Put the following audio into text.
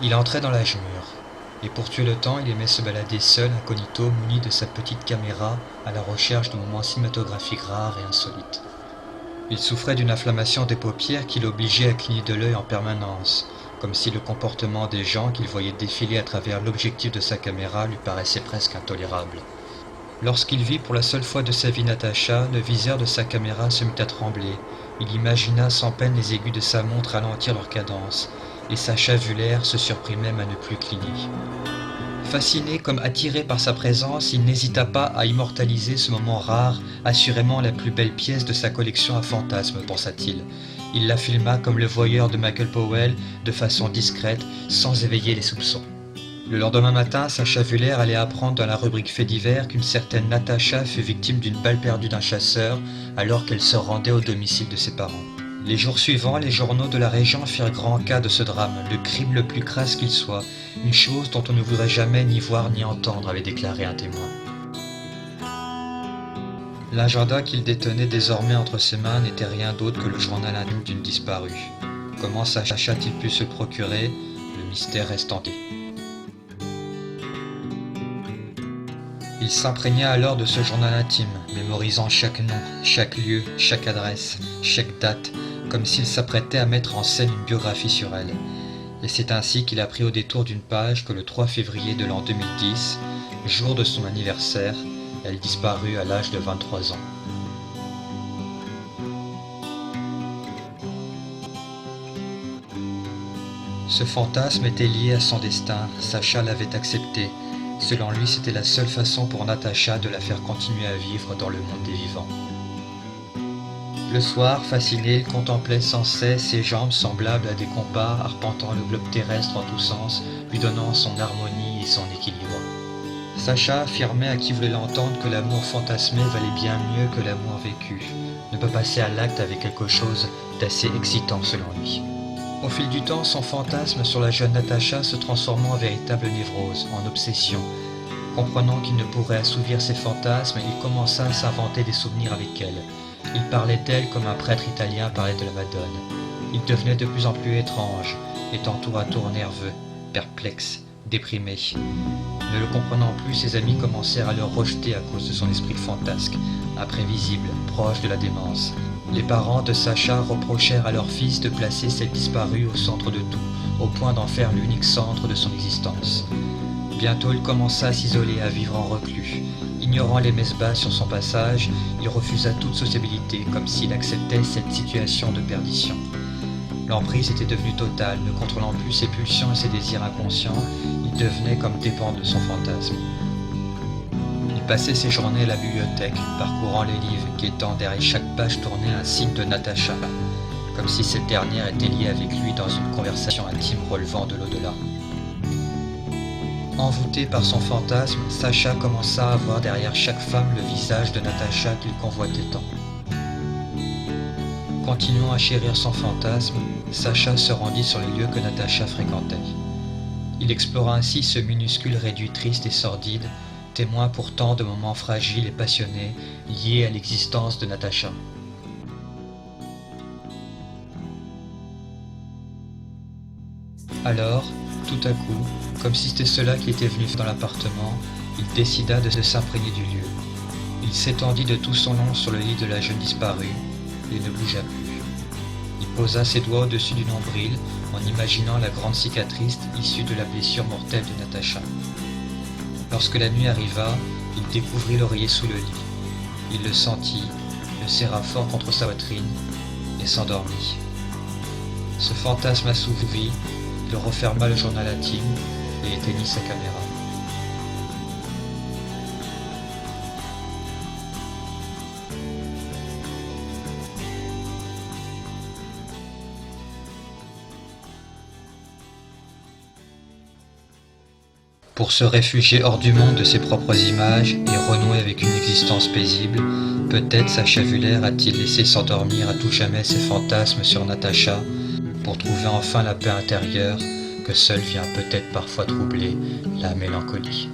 Il entrait dans l'âge mûr, et pour tuer le temps, il aimait se balader seul, incognito, muni de sa petite caméra, à la recherche de moments cinématographiques rares et insolites. Il souffrait d'une inflammation des paupières qui l'obligeait à cligner de l'œil en permanence, comme si le comportement des gens qu'il voyait défiler à travers l'objectif de sa caméra lui paraissait presque intolérable. Lorsqu'il vit pour la seule fois de sa vie Natacha, le viseur de sa caméra se mit à trembler. Il imagina sans peine les aiguilles de sa montre ralentir leur cadence, et Sacha Vuller se surprit même à ne plus cligner. Fasciné comme attiré par sa présence, il n'hésita pas à immortaliser ce moment rare, assurément la plus belle pièce de sa collection à fantasmes, pensa-t-il. Il la filma comme le voyeur de Michael Powell, de façon discrète, sans éveiller les soupçons. Le lendemain matin, Sacha Vuller allait apprendre dans la rubrique Faits divers qu'une certaine Natacha fut victime d'une balle perdue d'un chasseur alors qu'elle se rendait au domicile de ses parents. Les jours suivants, les journaux de la région firent grand cas de ce drame, le crime le plus crasse qu'il soit, une chose dont on ne voudrait jamais ni voir ni entendre, avait déclaré un témoin. L'agenda qu'il détenait désormais entre ses mains n'était rien d'autre que le journal intime d'une disparue. Comment Sacha a-t-il pu se procurer? Le mystère reste entier. Il s'imprégna alors de ce journal intime, mémorisant chaque nom, chaque lieu, chaque adresse, chaque date, comme s'il s'apprêtait à mettre en scène une biographie sur elle. Et c'est ainsi qu'il apprit au détour d'une page que le 3 février de l'an 2010, jour de son anniversaire, elle disparut à l'âge de 23 ans. Ce fantasme était lié à son destin, Sacha l'avait accepté. Selon lui, c'était la seule façon pour Natacha de la faire continuer à vivre dans le monde des vivants. Le soir, fasciné, il contemplait sans cesse ses jambes semblables à des compas arpentant le globe terrestre en tous sens, lui donnant son harmonie et son équilibre. Sacha affirmait à qui voulait l'entendre que l'amour fantasmé valait bien mieux que l'amour vécu, ne pas passer à l'acte avec quelque chose d'assez excitant selon lui. Au fil du temps, son fantasme sur la jeune Natacha se transformant en véritable névrose, en obsession. Comprenant qu'il ne pourrait assouvir ses fantasmes, il commença à s'inventer des souvenirs avec elle. Il parlait d'elle comme un prêtre italien parlait de la Madone. Il devenait de plus en plus étrange, étant tour à tour nerveux, perplexe, déprimé. Ne le comprenant plus, ses amis commencèrent à le rejeter à cause de son esprit fantasque, imprévisible, proche de la démence. Les parents de Sacha reprochèrent à leur fils de placer cette disparue au centre de tout, au point d'en faire l'unique centre de son existence. Bientôt, il commença à s'isoler et à vivre en reclus. Ignorant les messes basses sur son passage, il refusa toute sociabilité, comme s'il acceptait cette situation de perdition. L'emprise était devenue totale, ne contrôlant plus ses pulsions et ses désirs inconscients, il devenait comme dépendre de son fantasme. Il passait ses journées à la bibliothèque, parcourant les livres, guettant derrière chaque page tournée un signe de Natacha, comme si cette dernière était liée avec lui dans une conversation intime relevant de l'au-delà. Envoûté par son fantasme, Sacha commença à voir derrière chaque femme le visage de Natacha qu'il convoitait tant. Continuant à chérir son fantasme, Sacha se rendit sur les lieux que Natacha fréquentait. Il explora ainsi ce minuscule réduit triste et sordide, témoin pourtant de moments fragiles et passionnés liés à l'existence de Natacha. Alors, tout à coup, comme si c'était cela qui était venu dans l'appartement, il décida de s'imprégner du lieu. Il s'étendit de tout son long sur le lit de la jeune disparue et ne bougea plus. Il posa ses doigts au-dessus du nombril en imaginant la grande cicatrice issue de la blessure mortelle de Natacha. Lorsque la nuit arriva, il découvrit l'oreiller sous le lit. Il le sentit, le serra fort contre sa poitrine et s'endormit. Ce fantasme assouvi, il referma le journal intime et éteignit sa caméra. Pour se réfugier hors du monde de ses propres images et renouer avec une existence paisible, peut-être Sacha Vuller a-t-il laissé s'endormir à tout jamais ses fantasmes sur Natacha pour trouver enfin la paix intérieure que seule vient peut-être parfois troubler la mélancolie.